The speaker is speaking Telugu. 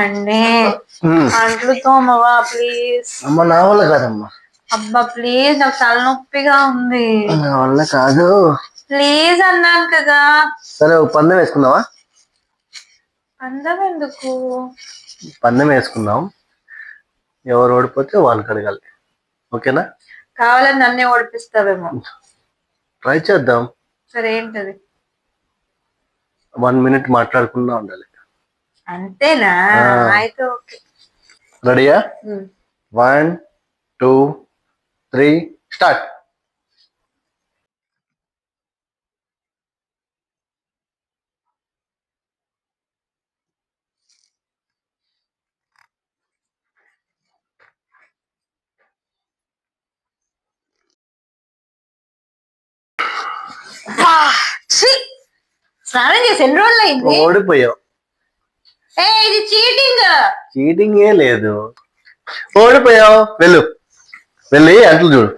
అండి అంట్లు తోమవా ప్లీజ్. అమ్మ నా వల్ల కాదమ్మా. అబ్బా ప్లీజ్, నాకు తలనొప్పిగా ఉంది. నా వల్ల కాదు. ప్లీజ్ అన్నాను కదా. సరే పందెం వేసుకుందావా? అందం ఎందుకు? పందెం వేసుకుందాం, ఎవరు ఓడిపోతే వాళ్ళకి అడగాలి. ఓకేనా? కావాలని నన్నే ఓడిపిస్తావేమో. ట్రై చేద్దాం. సరే ఏంటది? 1 minute మాట్లాడకుండా ఉండాలి. అంతేనా? అయితే ఓకే. రెడీయా? 1 2 3 స్టార్ట్. స్నానం చేసి ఎన్ని రోజులు అయింది? ఓడిపోయావు. ఇది చీటింగ్. చీటింగ్ ఏ లేదు, ఓడిపోయావు. వెళ్ళి అంట్లు చూడు.